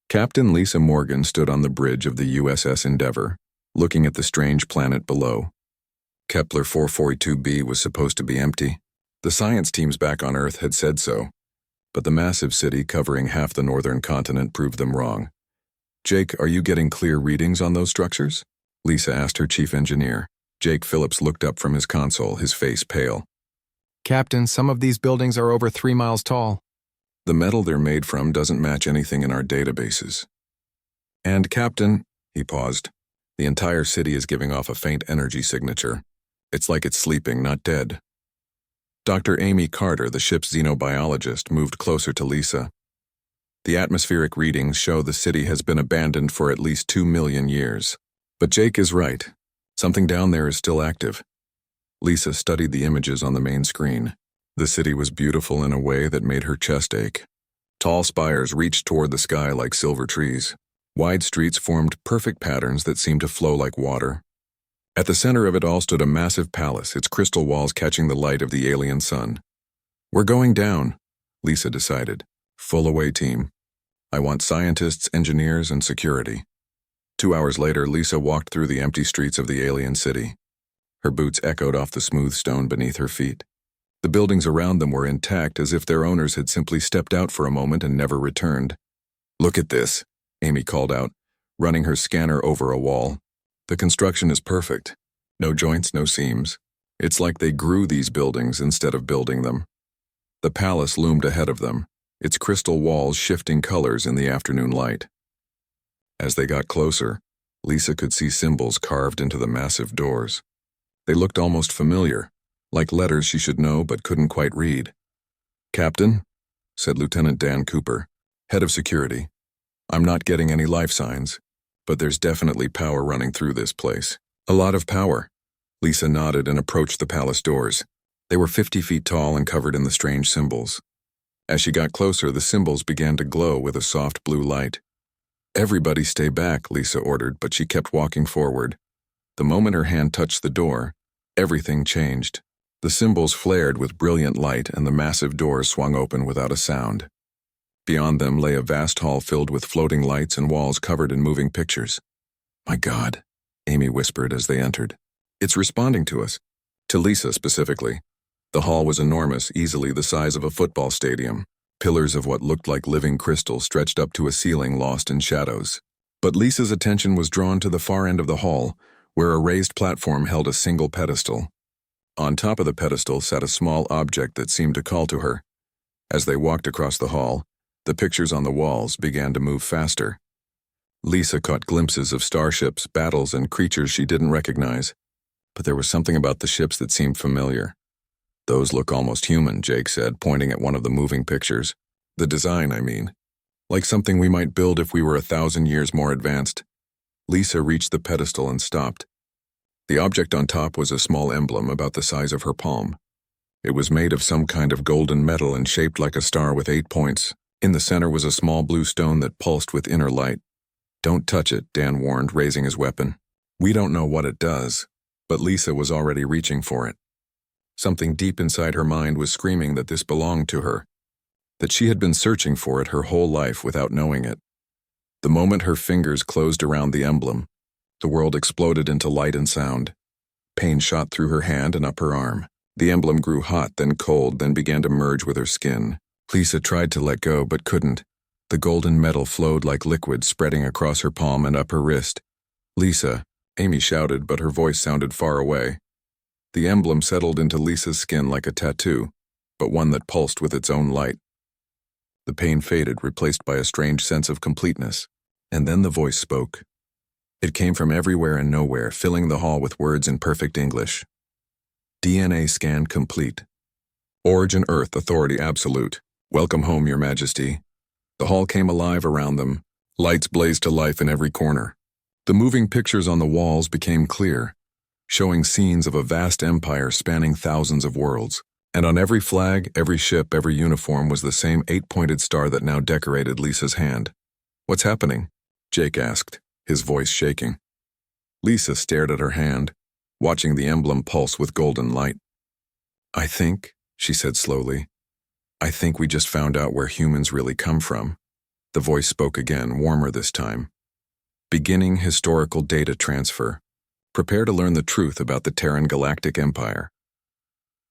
Captain Lisa Morgan stood on the bridge of the USS Endeavour, looking at the strange planet below. Kepler 442b was supposed to be empty. The science teams back on Earth had said so, but the massive city covering half the northern continent proved them wrong. "Jake, are you getting clear readings on those structures?" Lisa asked her chief engineer. Jake Phillips looked up from his console, his face pale. "Captain, some of these buildings are over 3 miles tall." "The metal they're made from doesn't match anything in our databases." "And, Captain," he paused, "the entire city is giving off a faint energy signature. It's like it's sleeping, not dead." Dr. Amy Carter, the ship's xenobiologist, moved closer to Lisa. "The atmospheric readings show the city has been abandoned for at least 2 million years. But Jake is right. Something down there is still active." Lisa studied the images on the main screen. The city was beautiful in a way that made her chest ache. Tall spires reached toward the sky like silver trees. Wide streets formed perfect patterns that seemed to flow like water. At the center of it all stood a massive palace, its crystal walls catching the light of the alien sun. "We're going down," Lisa decided. "Full away team. I want scientists, engineers, and security." 2 hours later, Lisa walked through the empty streets of the alien city. Her boots echoed off the smooth stone beneath her feet. The buildings around them were intact, as if their owners had simply stepped out for a moment and never returned. "Look at this," Amy called out, running her scanner over a wall. "The construction is perfect. No joints, no seams. It's like they grew these buildings instead of building them." The palace loomed ahead of them, its crystal walls shifting colors in the afternoon light. As they got closer, Lisa could see symbols carved into the massive doors. They looked almost familiar, like letters she should know but couldn't quite read. "Captain," said Lieutenant Dan Cooper, head of security, "I'm not getting any life signs, but there's definitely power running through this place." "A lot of power." Lisa nodded and approached the palace doors. They were 50 feet tall and covered in the strange symbols. As she got closer, the symbols began to glow with a soft blue light. "Everybody stay back," Lisa ordered, but she kept walking forward. The moment her hand touched the door, everything changed. The symbols flared with brilliant light, and the massive doors swung open without a sound. Beyond them lay a vast hall filled with floating lights and walls covered in moving pictures. "My God," Amy whispered as they entered. "It's responding to us." To Lisa specifically. The hall was enormous, easily the size of a football stadium. Pillars of what looked like living crystal stretched up to a ceiling lost in shadows. But Lisa's attention was drawn to the far end of the hall, where a raised platform held a single pedestal. On top of the pedestal sat a small object that seemed to call to her. As they walked across the hall, the pictures on the walls began to move faster. Lisa caught glimpses of starships, battles, and creatures she didn't recognize. But there was something about the ships that seemed familiar. "Those look almost human," Jake said, pointing at one of the moving pictures. "The design, I mean. Like something we might build if we were 1,000 years more advanced." Lisa reached the pedestal and stopped. The object on top was a small emblem about the size of her palm. It was made of some kind of golden metal and shaped like a star with 8 points. In the center was a small blue stone that pulsed with inner light. "Don't touch it," Dan warned, raising his weapon. "We don't know what it does." But Lisa was already reaching for it. Something deep inside her mind was screaming that this belonged to her, that she had been searching for it her whole life without knowing it. The moment her fingers closed around the emblem, the world exploded into light and sound. Pain shot through her hand and up her arm. The emblem grew hot, then cold, then began to merge with her skin. Lisa tried to let go, but couldn't. The golden metal flowed like liquid, spreading across her palm and up her wrist. "Lisa," Amy shouted, but her voice sounded far away. The emblem settled into Lisa's skin like a tattoo, but one that pulsed with its own light. The pain faded, replaced by a strange sense of completeness. And then the voice spoke. It came from everywhere and nowhere, filling the hall with words in perfect English. "DNA scan complete. Origin Earth, authority absolute. Welcome home, Your Majesty." The hall came alive around them. Lights blazed to life in every corner. The moving pictures on the walls became clear, showing scenes of a vast empire spanning thousands of worlds. And on every flag, every ship, every uniform was the same 8-pointed star that now decorated Lisa's hand. "What's happening?" Jake asked, his voice shaking. Lisa stared at her hand, watching the emblem pulse with golden light. "I think," she said slowly, "I think we just found out where humans really come from. The voice spoke again, warmer this time. Beginning historical data transfer. Prepare to learn the truth about the Terran Galactic Empire.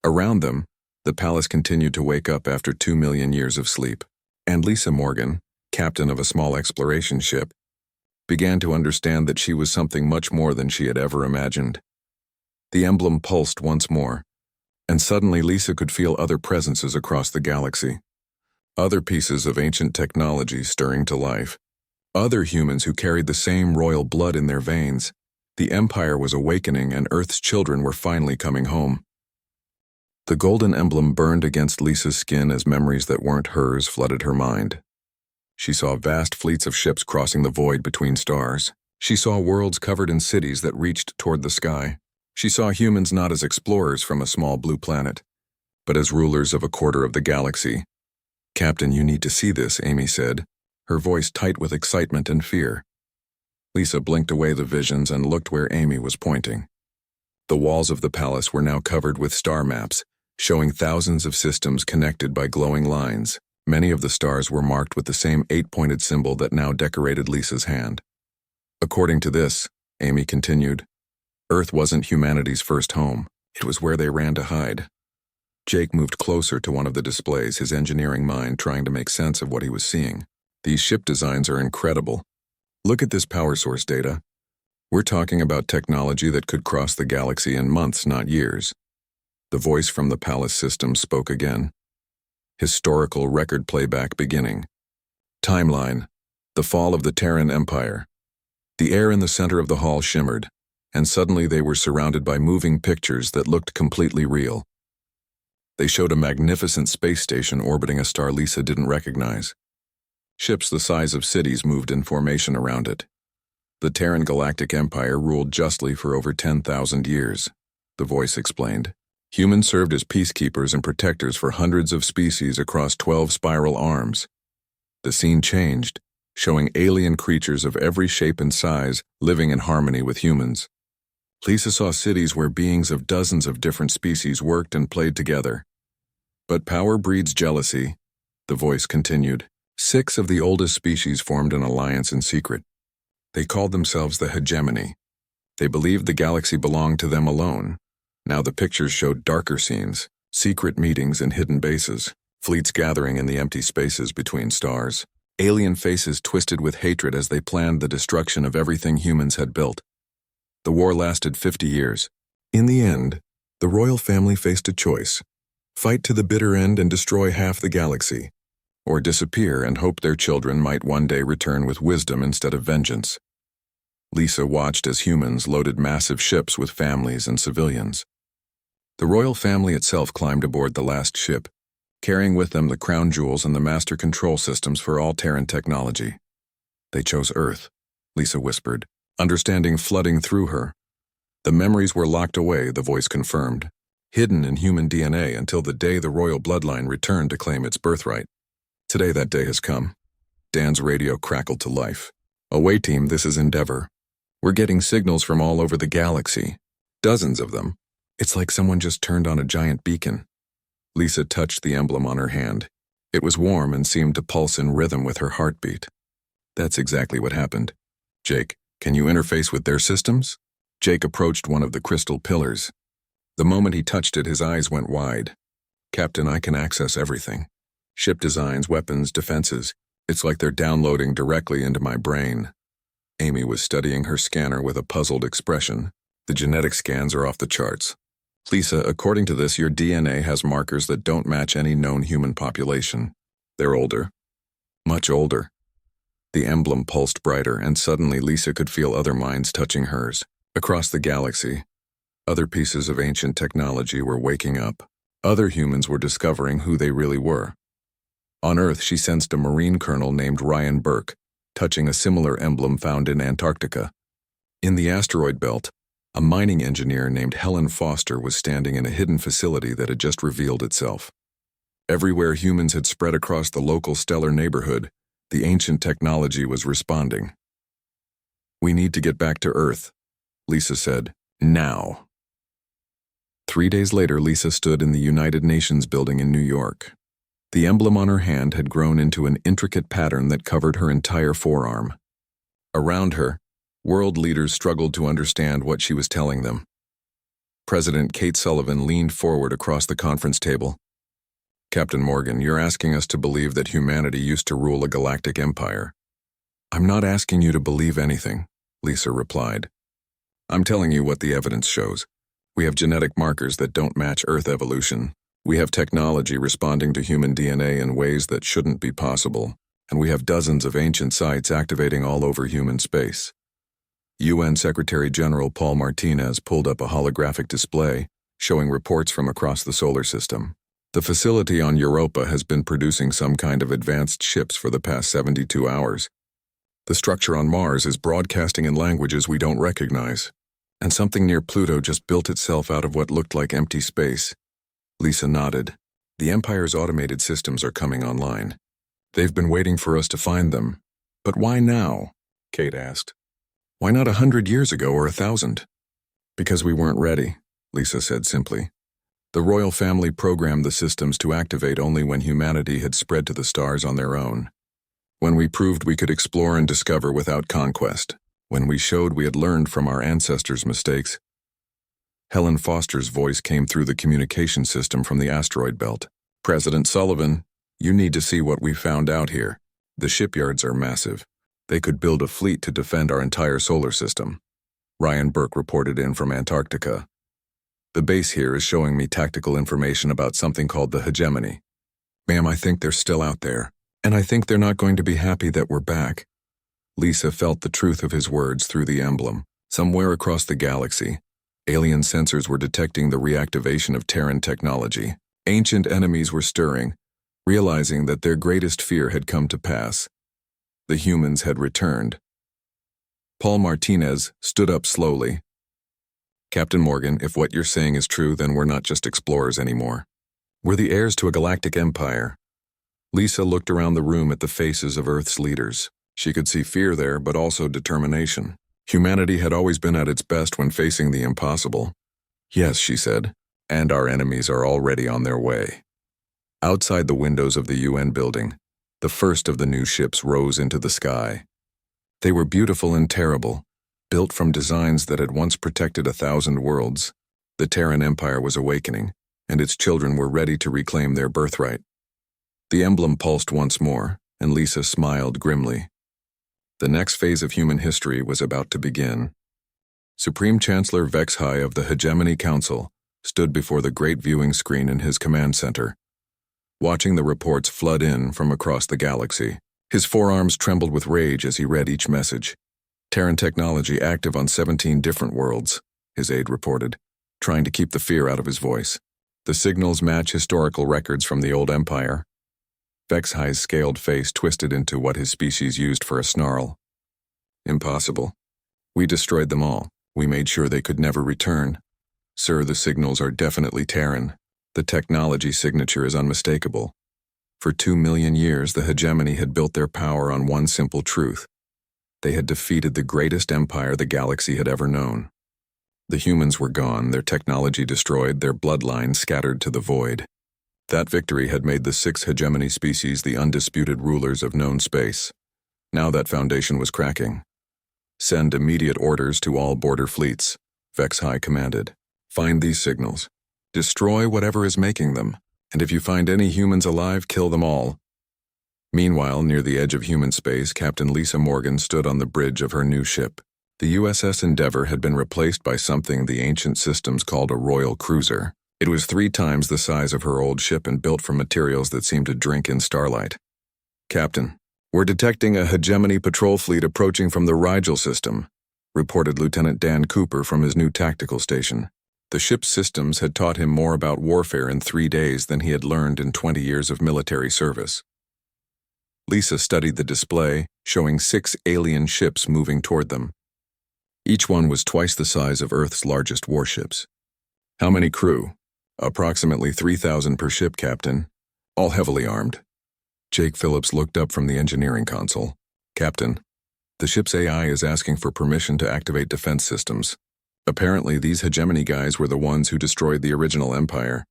Around them, the palace continued to wake up after 2 million years of sleep, and Lisa Morgan, captain of a small exploration ship, began to understand that she was something much more than she had ever imagined. The emblem pulsed once more, and suddenly Lisa could feel other presences across the galaxy. Other pieces of ancient technology stirring to life. Other humans who carried the same royal blood in their veins. The Empire was awakening and Earth's children were finally coming home. The golden emblem burned against Lisa's skin as memories that weren't hers flooded her mind. She saw vast fleets of ships crossing the void between stars. She saw worlds covered in cities that reached toward the sky. She saw humans not as explorers from a small blue planet, but as rulers of a quarter of the galaxy. "Captain, you need to see this," Amy said, her voice tight with excitement and fear. Lisa blinked away the visions and looked where Amy was pointing. The walls of the palace were now covered with star maps, showing thousands of systems connected by glowing lines. Many of the stars were marked with the same 8-pointed symbol that now decorated Lisa's hand. According to this, Amy continued, Earth wasn't humanity's first home. It was where they ran to hide. Jake moved closer to one of the displays, his engineering mind trying to make sense of what he was seeing. These ship designs are incredible. Look at this power source data. We're talking about technology that could cross the galaxy in months, not years. The voice from the palace system spoke again. Historical record playback beginning. Timeline. The fall of the Terran Empire. The air in the center of the hall shimmered, and suddenly they were surrounded by moving pictures that looked completely real. They showed a magnificent space station orbiting a star Lisa didn't recognize. Ships the size of cities moved in formation around it. The Terran Galactic Empire ruled justly for over 10,000 years, the voice explained. Humans served as peacekeepers and protectors for hundreds of species across 12 spiral arms. The scene changed, showing alien creatures of every shape and size living in harmony with humans. Lisa saw cities where beings of dozens of different species worked and played together. But power breeds jealousy, the voice continued. 6 of the oldest species formed an alliance in secret. They called themselves the Hegemony. They believed the galaxy belonged to them alone. Now the pictures showed darker scenes, secret meetings in hidden bases, fleets gathering in the empty spaces between stars, alien faces twisted with hatred as they planned the destruction of everything humans had built. The war lasted 50 years. In the end, the royal family faced a choice: fight to the bitter end and destroy half the galaxy, or disappear and hope their children might one day return with wisdom instead of vengeance. Lisa watched as humans loaded massive ships with families and civilians. The royal family itself climbed aboard the last ship, carrying with them the crown jewels and the master control systems for all Terran technology. They chose Earth, Lisa whispered, understanding flooding through her. The memories were locked away, the voice confirmed, hidden in human DNA until the day the royal bloodline returned to claim its birthright. Today that day has come. Dan's radio crackled to life. Away team, this is Endeavor. We're getting signals from all over the galaxy. Dozens of them. It's like someone just turned on a giant beacon. Lisa touched the emblem on her hand. It was warm and seemed to pulse in rhythm with her heartbeat. That's exactly what happened. Jake, can you interface with their systems? Jake approached one of the crystal pillars. The moment he touched it, his eyes went wide. Captain, I can access everything. Ship designs, weapons, defenses. It's like they're downloading directly into my brain. Amy was studying her scanner with a puzzled expression. The genetic scans are off the charts. Lisa, according to this, your DNA has markers that don't match any known human population. They're older. Much older. The emblem pulsed brighter, and suddenly Lisa could feel other minds touching hers. Across the galaxy, other pieces of ancient technology were waking up. Other humans were discovering who they really were. On Earth, she sensed a Marine colonel named Ryan Burke, touching a similar emblem found in Antarctica. In the asteroid belt, a mining engineer named Helen Foster was standing in a hidden facility that had just revealed itself. Everywhere humans had spread across the local stellar neighborhood, the ancient technology was responding. We need to get back to Earth, Lisa said. Now. 3 days later, Lisa stood in the United Nations building in New York. The emblem on her hand had grown into an intricate pattern that covered her entire forearm. Around her, world leaders struggled to understand what she was telling them. President Kate Sullivan leaned forward across the conference table. "Captain Morgan, you're asking us to believe that humanity used to rule a galactic empire." "I'm not asking you to believe anything," Lisa replied. "I'm telling you what the evidence shows. We have genetic markers that don't match Earth evolution. We have technology responding to human DNA in ways that shouldn't be possible, and we have dozens of ancient sites activating all over human space." UN Secretary General Paul Martinez pulled up a holographic display showing reports from across the solar system. "The facility on Europa has been producing some kind of advanced ships for the past 72 hours. The structure on Mars is broadcasting in languages we don't recognize. And something near Pluto just built itself out of what looked like empty space." Lisa nodded. "The Empire's automated systems are coming online. They've been waiting for us to find them. But why now?" Kate asked. "Why not 100 years ago or 1,000? "Because we weren't ready," Lisa said simply. "The royal family programmed the systems to activate only when humanity had spread to the stars on their own. When we proved we could explore and discover without conquest. When we showed we had learned from our ancestors' mistakes." Helen Foster's voice came through the communication system from the asteroid belt. "President Sullivan, you need to see what we found out here. The shipyards are massive. They could build a fleet to defend our entire solar system." Ryan Burke reported in from Antarctica. "The base here is showing me tactical information about something called the hegemony. Ma'am, I think they're still out there, and I think they're not going to be happy that we're back." Lisa felt the truth of his words through the emblem. Somewhere across the galaxy, alien sensors were detecting the reactivation of Terran technology. Ancient enemies were stirring, realizing that their greatest fear had come to pass. The humans had returned. Paul Martinez stood up slowly. "Captain Morgan, if what you're saying is true, then we're not just explorers anymore. We're the heirs to a galactic empire." Lisa looked around the room at the faces of Earth's leaders. She could see fear there, but also determination. Humanity had always been at its best when facing the impossible. "Yes," she said, "and our enemies are already on their way." Outside the windows of the UN building, the first of the new ships rose into the sky. They were beautiful and terrible, built from designs that had once protected 1,000 worlds. The Terran Empire was awakening, and its children were ready to reclaim their birthright. The emblem pulsed once more, and Lisa smiled grimly. The next phase of human history was about to begin. Supreme Chancellor Vex-High of the Hegemony Council stood before the great viewing screen in his command center, watching the reports flood in from across the galaxy. His forearms trembled with rage as he read each message. "Terran technology active on 17 different worlds," his aide reported, trying to keep the fear out of his voice. "The signals match historical records from the old empire." Vex-High's scaled face twisted into what his species used for a snarl. "Impossible. We destroyed them all. We made sure they could never return. Sir, the signals are definitely Terran. The technology signature is unmistakable. For 2 million years, the hegemony had built their power on one simple truth. They had defeated the greatest empire the galaxy had ever known. The humans were gone, their technology destroyed, their bloodline scattered to the void. That victory had made the 6 hegemony species the undisputed rulers of known space. Now that foundation was cracking. "Send immediate orders to all border fleets," Vex-High commanded. "Find these signals. Destroy whatever is making them, and if you find any humans alive, kill them all." Meanwhile, near the edge of human space, Captain Lisa Morgan stood on the bridge of her new ship. The USS Endeavour had been replaced by something the ancient systems called a royal cruiser. It was 3 times the size of her old ship and built from materials that seemed to drink in starlight. "Captain, we're detecting a hegemony patrol fleet approaching from the Rigel system," reported Lieutenant Dan Cooper from his new tactical station. The ship's systems had taught him more about warfare in 3 days than he had learned in 20 years of military service. Lisa studied the display, showing 6 alien ships moving toward them. Each one was twice the size of Earth's largest warships. "How many crew?" "Approximately 3,000 per ship, Captain. All heavily armed." Jake Phillips looked up from the engineering console. "Captain, the ship's AI is asking for permission to activate defense systems. Apparently, these hegemony guys were the ones who destroyed the original empire."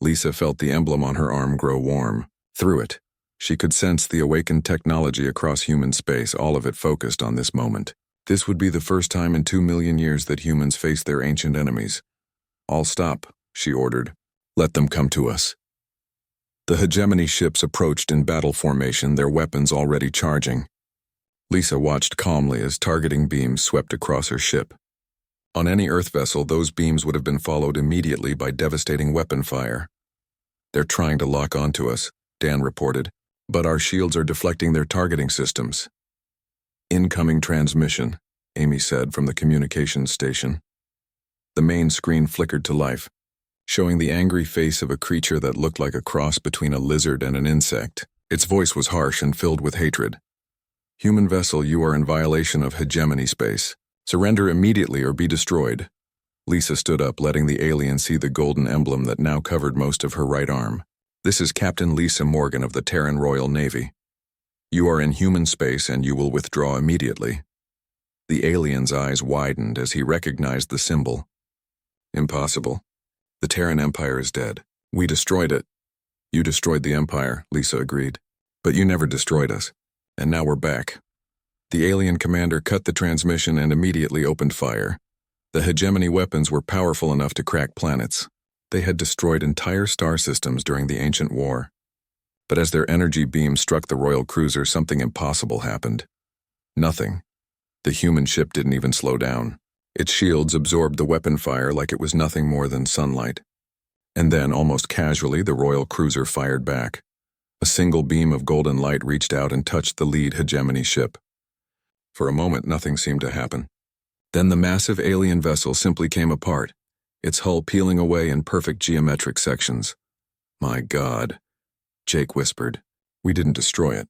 Lisa felt the emblem on her arm grow warm. Through it, she could sense the awakened technology across human space, all of it focused on this moment. This would be the first time in 2 million years that humans faced their ancient enemies. "All stop," she ordered. "Let them come to us." The hegemony ships approached in battle formation, their weapons already charging. Lisa watched calmly as targeting beams swept across her ship. On any Earth vessel, those beams would have been followed immediately by devastating weapon fire. "They're trying to lock onto us," Dan reported, "but our shields are deflecting their targeting systems." "Incoming transmission," Amy said from the communications station. The main screen flickered to life, showing the angry face of a creature that looked like a cross between a lizard and an insect. Its voice was harsh and filled with hatred. "Human vessel, you are in violation of hegemony space. Surrender immediately or be destroyed." Lisa stood up, letting the alien see the golden emblem that now covered most of her right arm. "This is Captain Lisa Morgan of the Terran Royal Navy. You are in human space and you will withdraw immediately." The alien's eyes widened as he recognized the symbol. "Impossible. The Terran Empire is dead. We destroyed it." "You destroyed the Empire," Lisa agreed. "But you never destroyed us. And now we're back." The alien commander cut the transmission and immediately opened fire. The hegemony weapons were powerful enough to crack planets. They had destroyed entire star systems during the ancient war. But as their energy beam struck the royal cruiser, something impossible happened. Nothing. The human ship didn't even slow down. Its shields absorbed the weapon fire like it was nothing more than sunlight. And then, almost casually, the royal cruiser fired back. A single beam of golden light reached out and touched the lead hegemony ship. For a moment, nothing seemed to happen. Then the massive alien vessel simply came apart, its hull peeling away in perfect geometric sections. "My God," Jake whispered. "We didn't destroy it.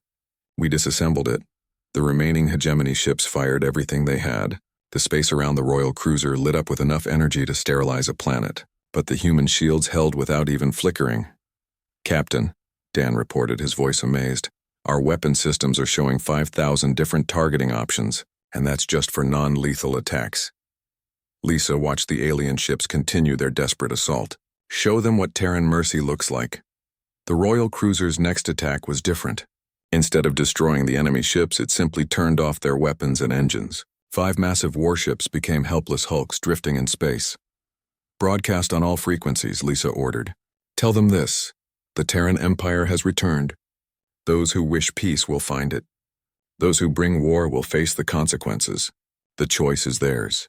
We disassembled it." The remaining hegemony ships fired everything they had. The space around the royal cruiser lit up with enough energy to sterilize a planet, but the human shields held without even flickering. "Captain," Dan reported, his voice amazed, "our weapon systems are showing 5,000 different targeting options, and that's just for non-lethal attacks." Lisa watched the alien ships continue their desperate assault. Show them what Terran mercy looks like. The royal cruiser's next attack was different. Instead of destroying the enemy ships, it simply turned off their weapons and engines. 5 massive warships became helpless hulks drifting in space. "Broadcast on all frequencies," Lisa ordered. "Tell them this: the Terran Empire has returned. Those who wish peace will find it. Those who bring war will face the consequences. The choice is theirs."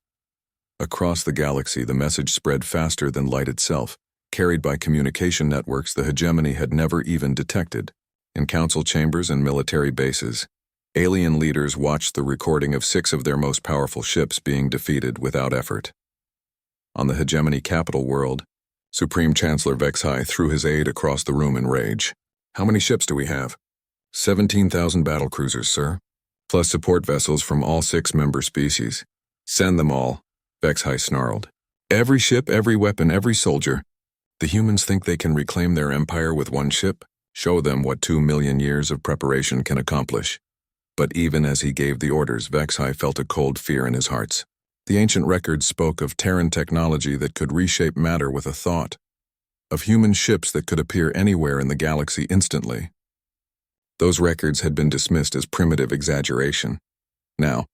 Across the galaxy, the message spread faster than light itself, carried by communication networks the hegemony had never even detected. In council chambers and military bases, alien leaders watched the recording of 6 of their most powerful ships being defeated without effort. On the hegemony capital world, Supreme Chancellor Vexhai threw his aide across the room in rage. "How many ships do we have?" 17,000 battlecruisers, sir, plus support vessels from all 6 member species. "Send them all," Vexhai snarled. "Every ship, every weapon, every soldier. The humans think they can reclaim their empire with 1 ship? Show them what 2 million years of preparation can accomplish." But even as he gave the orders, Vexhai felt a cold fear in his heart. The ancient records spoke of Terran technology that could reshape matter with a thought, of human ships that could appear anywhere in the galaxy instantly. Those records had been dismissed as primitive exaggeration. Now,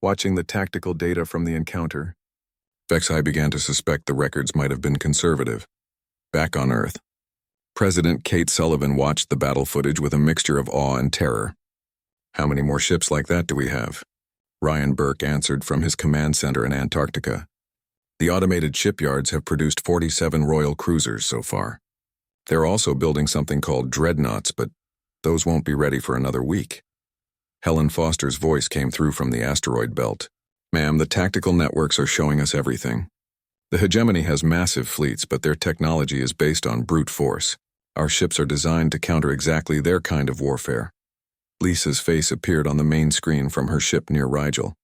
watching the tactical data from the encounter, Vexhai began to suspect the records might have been conservative. Back on Earth, President Kate Sullivan watched the battle footage with a mixture of awe and terror. "How many more ships like that do we have?" Ryan Burke answered from his command center in Antarctica. "The automated shipyards have produced 47 royal cruisers so far. They're also building something called dreadnoughts, but those won't be ready for another week." Helen Foster's voice came through from the asteroid belt. "Ma'am, the tactical networks are showing us everything. The hegemony has massive fleets, but their technology is based on brute force. Our ships are designed to counter exactly their kind of warfare." Lisa's face appeared on the main screen from her ship near Rigel.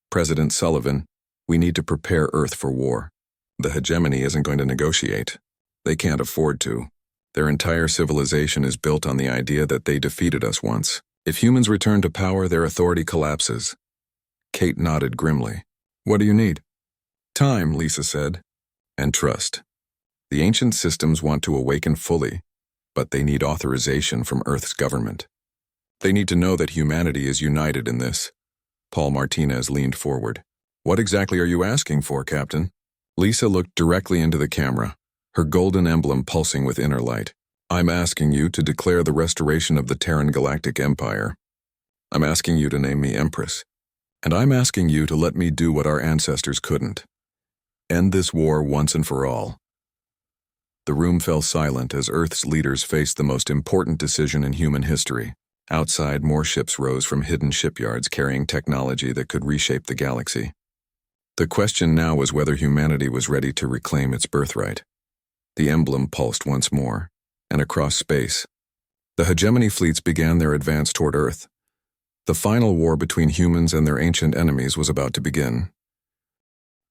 "President Sullivan, we need to prepare Earth for war. The hegemony isn't going to negotiate. They can't afford to. Their entire civilization is built on the idea that they defeated us once. If humans return to power, their authority collapses." Kate nodded grimly. "What do you need?" "Time," Lisa said. "And trust. The ancient systems want to awaken fully, but they need authorization from Earth's government. They need to know that humanity is united in this. Paul Martinez leaned forward. What exactly are you asking for, Captain? Lisa looked directly into the camera, her golden emblem pulsing with inner light. I'm asking you to declare the restoration of the Terran Galactic Empire. I'm asking you to name me Empress. And I'm asking you to let me do what our ancestors couldn't. End this war once and for all. The room fell silent as Earth's leaders faced the most important decision in human history. Outside, more ships rose from hidden shipyards carrying technology that could reshape the galaxy. The question now was whether humanity was ready to reclaim its birthright. The emblem pulsed once more, and across space, the hegemony fleets began their advance toward Earth. The final war between humans and their ancient enemies was about to begin.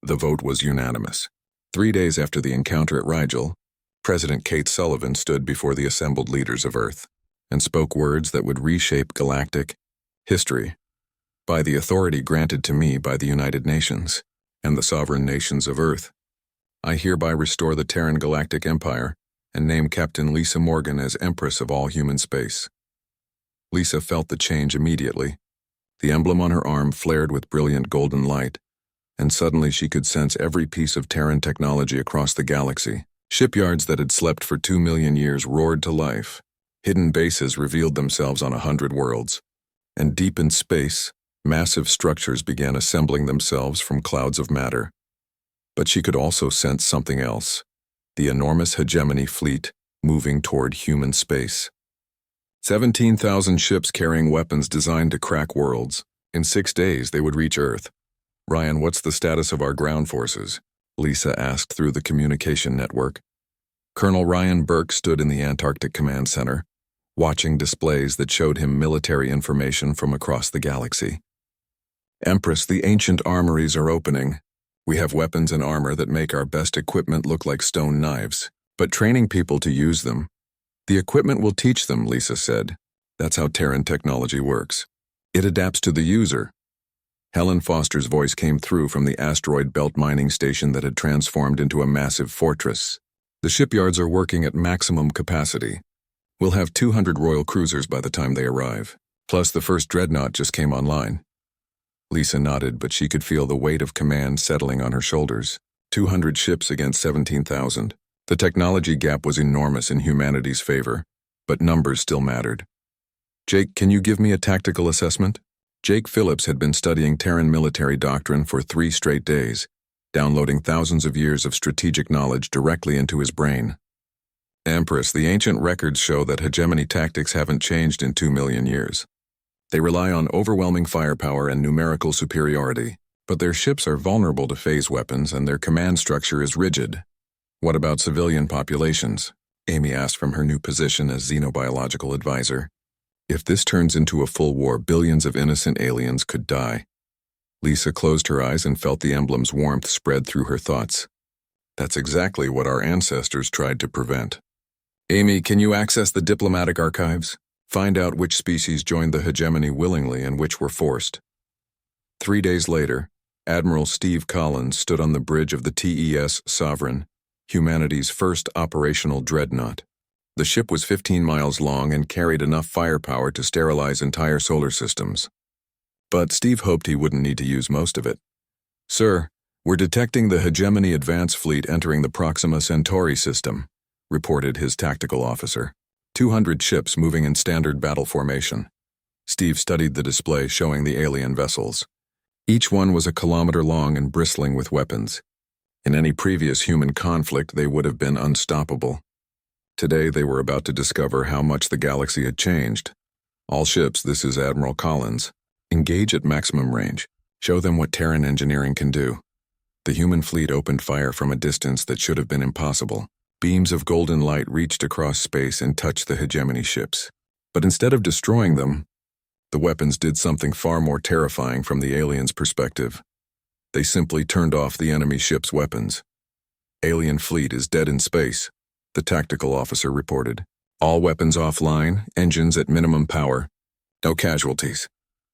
The vote was unanimous. 3 days after the encounter at Rigel, President Kate Sullivan stood before the assembled leaders of Earth and spoke words that would reshape galactic history by the authority granted to me by the United Nations and the sovereign nations of Earth. I hereby restore the Terran Galactic Empire and name Captain Lisa Morgan as Empress of all human space. Lisa felt the change immediately. The emblem on her arm flared with brilliant golden light, and suddenly she could sense every piece of Terran technology across the galaxy. Shipyards that had slept for 2 million years roared to life. Hidden bases revealed themselves on 100 worlds, and deep in space, massive structures began assembling themselves from clouds of matter. But she could also sense something else, the enormous hegemony fleet moving toward human space. 17,000 ships carrying weapons designed to crack worlds. In 6 days, they would reach Earth. Ryan, what's the status of our ground forces? Lisa asked through the communication network. Colonel Ryan Burke stood in the Antarctic Command Center, watching displays that showed him military information from across the galaxy. Empress, the ancient armories are opening. We have weapons and armor that make our best equipment look like stone knives, but training people to use them. The equipment will teach them, Lisa said. That's how Terran technology works. It adapts to the user. Helen Foster's voice came through from the asteroid belt mining station that had transformed into a massive fortress. The shipyards are working at maximum capacity. We'll have 200 Royal Cruisers by the time they arrive. Plus, the first dreadnought just came online. Lisa nodded, but she could feel the weight of command settling on her shoulders. 200 ships against 17,000. The technology gap was enormous in humanity's favor, but numbers still mattered. Jake, can you give me a tactical assessment? Jake Phillips had been studying Terran military doctrine for 3 straight days, downloading thousands of years of strategic knowledge directly into his brain. Empress, the ancient records show that hegemony tactics haven't changed in 2 million years. They rely on overwhelming firepower and numerical superiority, but their ships are vulnerable to phase weapons and their command structure is rigid. What about civilian populations? Amy asked from her new position as xenobiological advisor. If this turns into a full war, billions of innocent aliens could die. Lisa closed her eyes and felt the emblem's warmth spread through her thoughts. That's exactly what our ancestors tried to prevent. Amy, can you access the diplomatic archives? Find out which species joined the hegemony willingly and which were forced. 3 days later, Admiral Steve Collins stood on the bridge of the TES Sovereign, humanity's first operational dreadnought. The ship was 15 miles long and carried enough firepower to sterilize entire solar systems. But Steve hoped he wouldn't need to use most of it. Sir, we're detecting the hegemony advance fleet entering the Proxima Centauri system, reported his tactical officer. 200 ships moving in standard battle formation. Steve studied the display showing the alien vessels. Each one was a kilometer long and bristling with weapons. In any previous human conflict, they would have been unstoppable. Today, they were about to discover how much the galaxy had changed. All ships, this is Admiral Collins. Engage at maximum range. Show them what Terran engineering can do. The human fleet opened fire from a distance that should have been impossible. Beams of golden light reached across space and touched the hegemony ships. But instead of destroying them, the weapons did something far more terrifying from the aliens' perspective. They simply turned off the enemy ship's weapons. Alien fleet is dead in space, the tactical officer reported. All weapons offline, engines at minimum power. No casualties.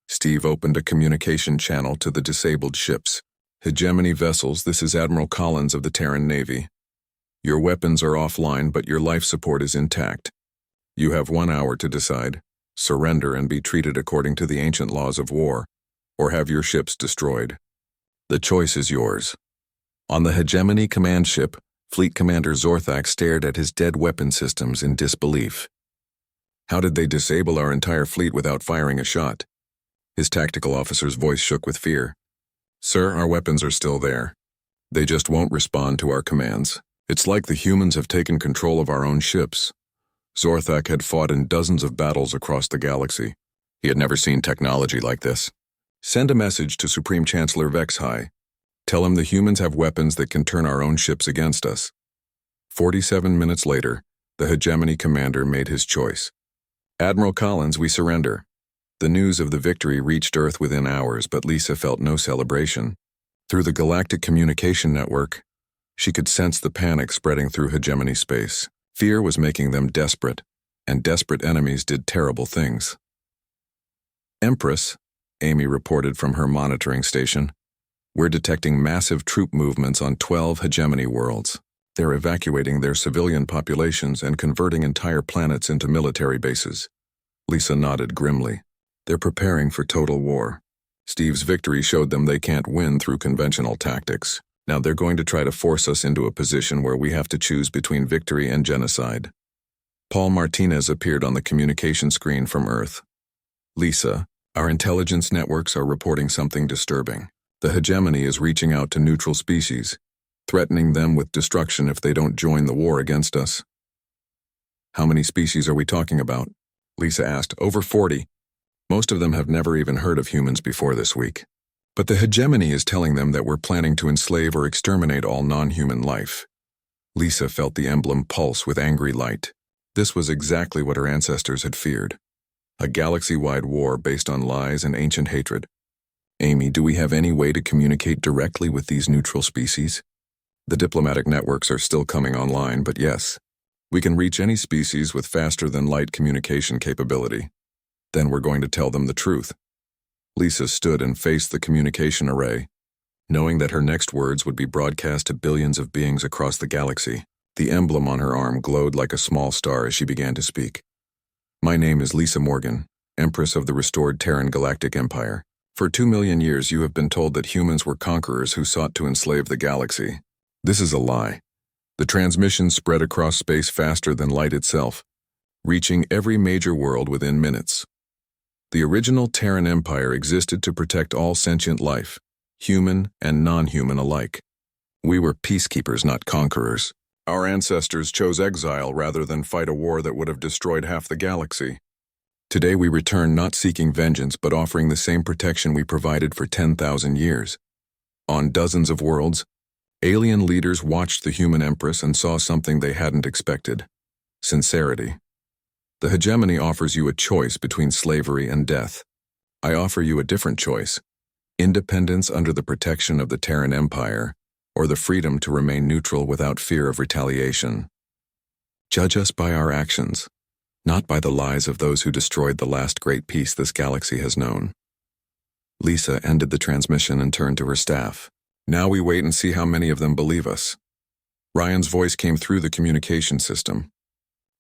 Steve opened a communication channel to the disabled ships. Hegemony vessels, this is Admiral Collins of the Terran Navy. Your weapons are offline, but your life support is intact. You have 1 hour to decide. Surrender and be treated according to the ancient laws of war, or have your ships destroyed. The choice is yours. On the Hegemony command ship, Fleet Commander Zorthak stared at his dead weapon systems in disbelief. How did they disable our entire fleet without firing a shot? His tactical officer's voice shook with fear. Sir, our weapons are still there. They just won't respond to our commands. It's like the humans have taken control of our own ships. Zorthak had fought in dozens of battles across the galaxy. He had never seen technology like this. Send a message to Supreme Chancellor Vexhai. Tell him the humans have weapons that can turn our own ships against us. 47 minutes later, the Hegemony commander made his choice. Admiral Collins, we surrender. The news of the victory reached Earth within hours, but Lisa felt no celebration. Through the Galactic Communication Network, she could sense the panic spreading through Hegemony space. Fear was making them desperate, and desperate enemies did terrible things. Empress, Amy reported from her monitoring station, we're detecting massive troop movements on 12 Hegemony worlds. They're evacuating their civilian populations and converting entire planets into military bases. Lisa nodded grimly. They're preparing for total war. Steve's victory showed them they can't win through conventional tactics. Now they're going to try to force us into a position where we have to choose between victory and genocide. Paul Martinez appeared on the communication screen from Earth. Lisa, our intelligence networks are reporting something disturbing. The Hegemony is reaching out to neutral species, threatening them with destruction if they don't join the war against us. How many species are we talking about? Lisa asked. Over 40. Most of them have never even heard of humans before this week. But the Hegemony is telling them that we're planning to enslave or exterminate all non-human life. Lisa felt the emblem pulse with angry light. This was exactly what her ancestors had feared. A galaxy-wide war based on lies and ancient hatred. Amy, do we have any way to communicate directly with these neutral species? The diplomatic networks are still coming online, but yes, we can reach any species with faster-than-light communication capability. Then we're going to tell them the truth. Lisa stood and faced the communication array, knowing that her next words would be broadcast to billions of beings across the galaxy. The emblem on her arm glowed like a small star as she began to speak. My name is Lisa Morgan, Empress of the restored Terran Galactic Empire. For 2 million years you have been told that humans were conquerors who sought to enslave the galaxy. This is a lie. The transmission spread across space faster than light itself, reaching every major world within minutes. The original Terran Empire existed to protect all sentient life, human and non-human alike. We were peacekeepers, not conquerors. Our ancestors chose exile rather than fight a war that would have destroyed half the galaxy. Today we return not seeking vengeance but offering the same protection we provided for 10,000 years. On dozens of worlds, alien leaders watched the human empress and saw something they hadn't expected: sincerity. The Hegemony offers you a choice between slavery and death. I offer you a different choice: independence under the protection of the Terran Empire, or the freedom to remain neutral without fear of retaliation. Judge us by our actions, not by the lies of those who destroyed the last great peace this galaxy has known. Lisa ended the transmission and turned to her staff. Now we wait and see how many of them believe us. Ryan's voice came through the communication system.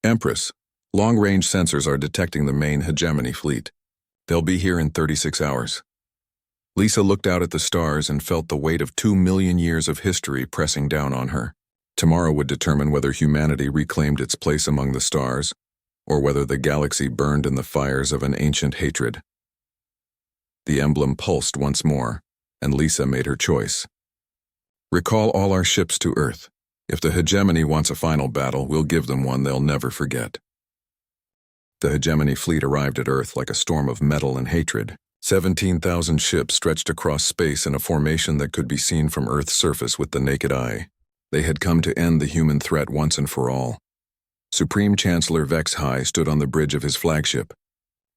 Empress, long-range sensors are detecting the main Hegemony fleet. They'll be here in 36 hours. Lisa looked out at the stars and felt the weight of 2 million years of history pressing down on her. Tomorrow would determine whether humanity reclaimed its place among the stars, or whether the galaxy burned in the fires of an ancient hatred. The emblem pulsed once more, and Lisa made her choice. Recall all our ships to Earth. If the Hegemony wants a final battle, we'll give them one they'll never forget. The Hegemony fleet arrived at Earth like a storm of metal and hatred. 17,000 ships stretched across space in a formation that could be seen from Earth's surface with the naked eye. They had come to end the human threat once and for all. Supreme Chancellor Vexhai stood on the bridge of his flagship,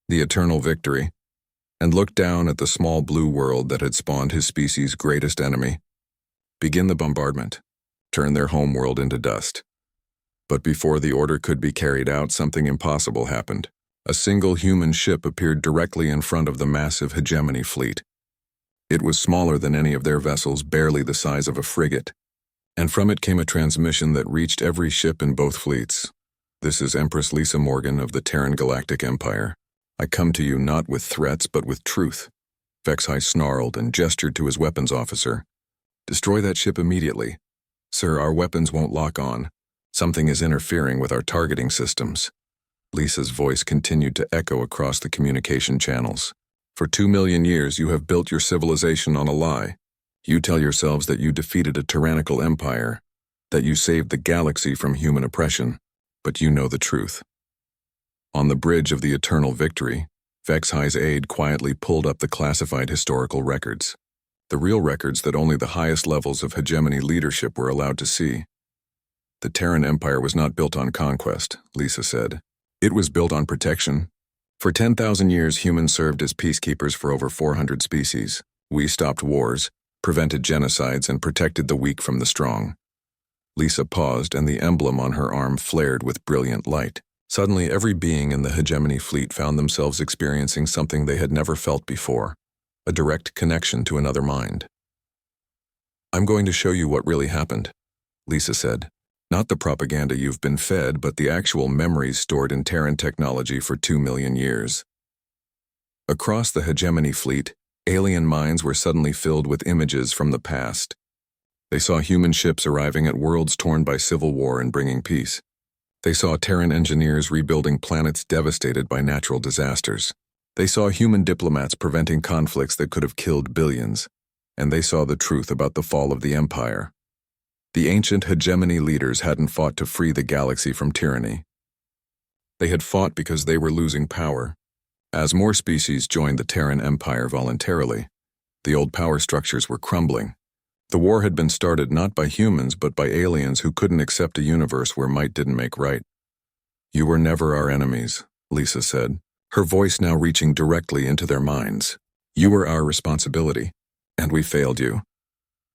the Eternal Victory, and looked down at the small blue world that had spawned his species' greatest enemy. Begin the bombardment. Turn their homeworld into dust. But before the order could be carried out, something impossible happened. A single human ship appeared directly in front of the massive Hegemony fleet. It was smaller than any of their vessels, barely the size of a frigate, and from it came a transmission that reached every ship in both fleets. This is Empress Lisa Morgan of the Terran Galactic Empire. I come to you not with threats but with truth. Vexhai snarled and gestured to his weapons officer. Destroy that ship immediately. Sir, our weapons won't lock on. Something is interfering with our targeting systems. Lisa's voice continued to echo across the communication channels. For 2 million years you have built your civilization on a lie. You tell yourselves that you defeated a tyrannical empire, that you saved the galaxy from human oppression, but you know the truth. On the bridge of the eternal victory, Vexhai's aide quietly pulled up the classified historical records. The real records that only the highest levels of hegemony leadership were allowed to see. The Terran Empire was not built on conquest, Lisa said. It was built on protection. For 10,000 years, humans served as peacekeepers for over 400 species. We stopped wars, prevented genocides, and protected the weak from the strong. Lisa paused, and the emblem on her arm flared with brilliant light. Suddenly, every being in the hegemony fleet found themselves experiencing something they had never felt before, a direct connection to another mind. I'm going to show you what really happened, Lisa said. Not the propaganda you've been fed, but the actual memories stored in Terran technology for 2 million years. Across the hegemony fleet, alien minds were suddenly filled with images from the past. They saw human ships arriving at worlds torn by civil war and bringing peace. They saw Terran engineers rebuilding planets devastated by natural disasters. They saw human diplomats preventing conflicts that could have killed billions. And they saw the truth about the fall of the Empire. The ancient hegemony leaders hadn't fought to free the galaxy from tyranny. They had fought because they were losing power. As more species joined the Terran Empire voluntarily, the old power structures were crumbling. The war had been started not by humans but by aliens who couldn't accept a universe where might didn't make right. You were never our enemies, Lisa said, her voice now reaching directly into their minds. You were our responsibility, and we failed you.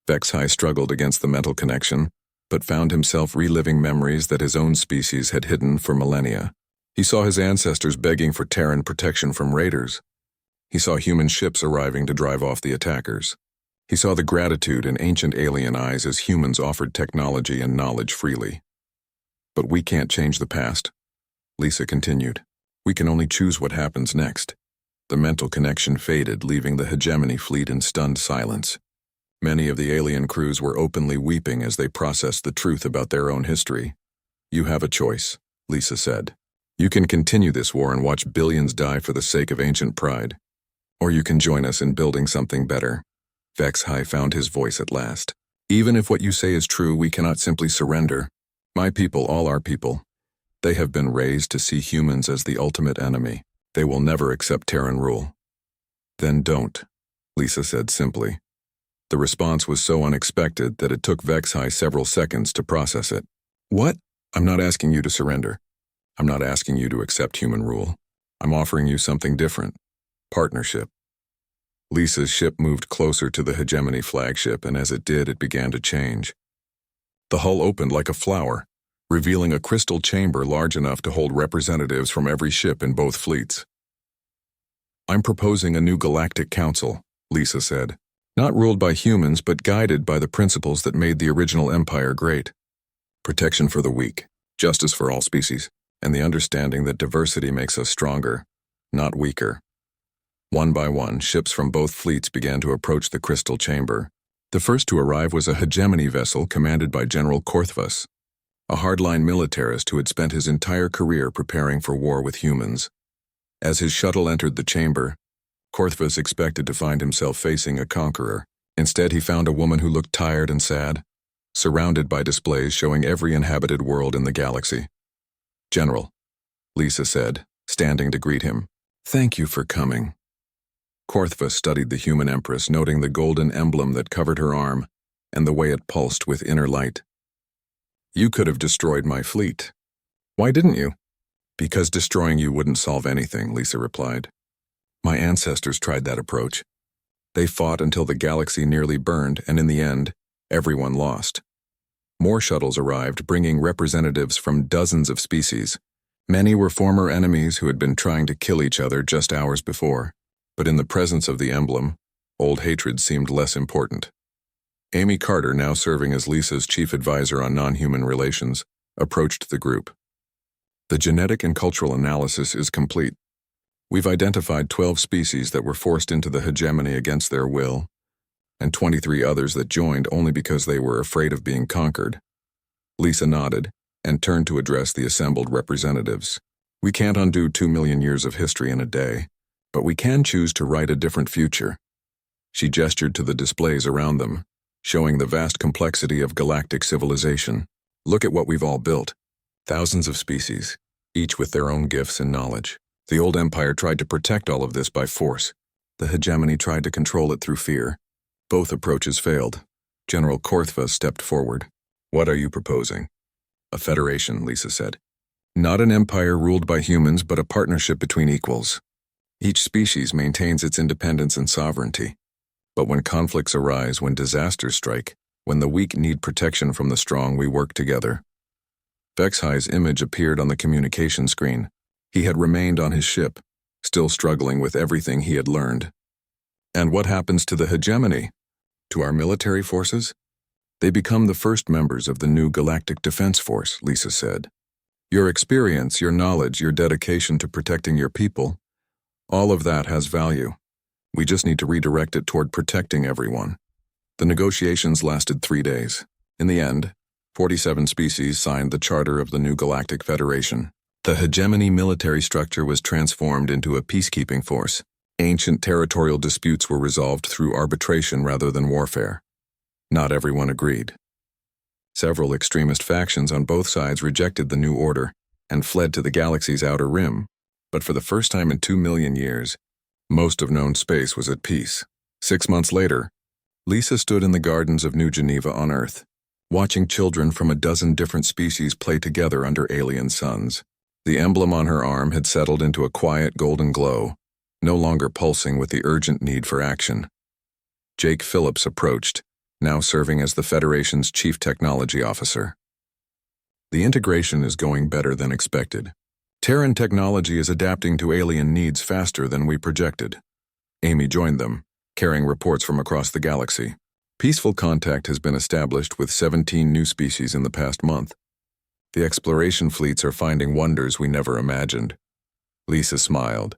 Vexhai struggled against the mental connection, but found himself reliving memories that his own species had hidden for millennia. He saw his ancestors begging for Terran protection from raiders. He saw human ships arriving to drive off the attackers. He saw the gratitude in ancient alien eyes as humans offered technology and knowledge freely. But we can't change the past, Lisa continued. We can only choose what happens next. The mental connection faded, leaving the hegemony fleet in stunned silence. Many of the alien crews were openly weeping as they processed the truth about their own history. You have a choice, Lisa said. You can continue this war and watch billions die for the sake of ancient pride. Or you can join us in building something better. Vexhai found his voice at last. Even if what you say is true, we cannot simply surrender. My people, all our people. They have been raised to see humans as the ultimate enemy. They will never accept Terran rule. Then don't, Lisa said simply. The response was so unexpected that it took Vexhai several seconds to process it. What? I'm not asking you to surrender. I'm not asking you to accept human rule. I'm offering you something different. Partnership. Lisa's ship moved closer to the hegemony flagship, and as it did, it began to change. The hull opened like a flower, revealing a crystal chamber large enough to hold representatives from every ship in both fleets. I'm proposing a new galactic council, Lisa said. Not ruled by humans, but guided by the principles that made the original empire great. Protection for the weak, justice for all species, and the understanding that diversity makes us stronger, not weaker. One by one, ships from both fleets began to approach the crystal chamber. The first to arrive was a hegemony vessel commanded by General Korthvas, a hardline militarist who had spent his entire career preparing for war with humans. As his shuttle entered the chamber, Korthvas expected to find himself facing a conqueror. Instead, he found a woman who looked tired and sad, surrounded by displays showing every inhabited world in the galaxy. General, Lisa said, standing to greet him. Thank you for coming. Korthvas studied the human empress, noting the golden emblem that covered her arm and the way it pulsed with inner light. You could have destroyed my fleet. Why didn't you? Because destroying you wouldn't solve anything, Lisa replied. My ancestors tried that approach. They fought until the galaxy nearly burned, and in the end, everyone lost. More shuttles arrived, bringing representatives from dozens of species. Many were former enemies who had been trying to kill each other just hours before. But in the presence of the emblem, old hatred seemed less important. Amy Carter, now serving as Lisa's chief advisor on non-human relations, approached the group. The genetic and cultural analysis is complete. We've identified 12 species that were forced into the hegemony against their will, and 23 others that joined only because they were afraid of being conquered. Lisa nodded and turned to address the assembled representatives. We can't undo 2 million years of history in a day, but we can choose to write a different future. She gestured to the displays around them, showing the vast complexity of galactic civilization. Look at what we've all built. Thousands of species, each with their own gifts and knowledge. The old empire tried to protect all of this by force. The hegemony tried to control it through fear. Both approaches failed. General Korthva stepped forward. What are you proposing? A federation, Lisa said. Not an empire ruled by humans, but a partnership between equals. Each species maintains its independence and sovereignty. But when conflicts arise, when disasters strike, when the weak need protection from the strong, we work together. Vexhi's image appeared on the communication screen. He had remained on his ship, still struggling with everything he had learned. And what happens to the hegemony? To our military forces? They become the first members of the new Galactic Defense Force, Lisa said. Your experience, your knowledge, your dedication to protecting your people, all of that has value. We just need to redirect it toward protecting everyone. The negotiations lasted 3 days. In the end, 47 species signed the charter of the new Galactic Federation. The hegemony military structure was transformed into a peacekeeping force. Ancient territorial disputes were resolved through arbitration rather than warfare. Not everyone agreed. Several extremist factions on both sides rejected the new order and fled to the galaxy's outer rim. But for the first time in 2 million years, most of known space was at peace. 6 months later, Lisa stood in the gardens of New Geneva on Earth, watching children from a dozen different species play together under alien suns. The emblem on her arm had settled into a quiet golden glow, no longer pulsing with the urgent need for action. Jake Phillips approached, now serving as the Federation's chief technology officer. The integration is going better than expected. Terran technology is adapting to alien needs faster than we projected. Amy joined them, carrying reports from across the galaxy. Peaceful contact has been established with 17 new species in the past month. The exploration fleets are finding wonders we never imagined. Lisa smiled,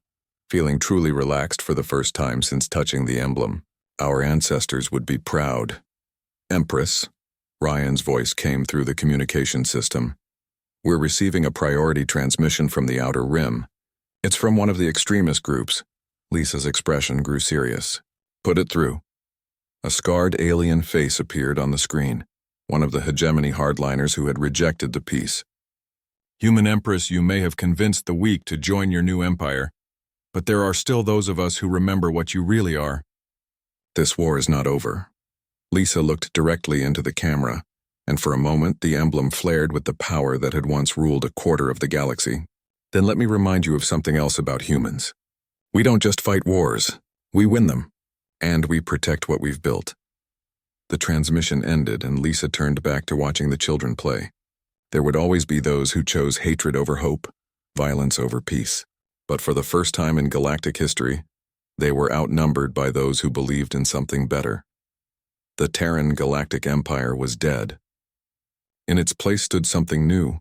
feeling truly relaxed for the first time since touching the emblem. Our ancestors would be proud. Empress, Ryan's voice came through the communication system. We're receiving a priority transmission from the Outer Rim. It's from one of the extremist groups. Lisa's expression grew serious. Put it through. A scarred alien face appeared on the screen, one of the hegemony hardliners who had rejected the peace. Human Empress, you may have convinced the weak to join your new empire, but there are still those of us who remember what you really are. This war is not over. Lisa looked directly into the camera, and for a moment the emblem flared with the power that had once ruled a quarter of the galaxy. Then let me remind you of something else about humans. We don't just fight wars, we win them, and we protect what we've built. The transmission ended and Lisa turned back to watching the children play. There would always be those who chose hatred over hope, violence over peace. But for the first time in galactic history, they were outnumbered by those who believed in something better. The Terran Galactic Empire was dead. In its place stood something new,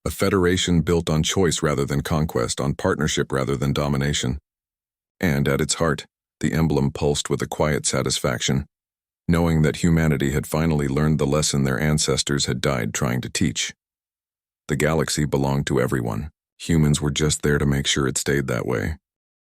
a federation built on choice rather than conquest, on partnership rather than domination. And at its heart, the emblem pulsed with a quiet satisfaction, knowing that humanity had finally learned the lesson their ancestors had died trying to teach. The galaxy belonged to everyone. Humans were just there to make sure it stayed that way.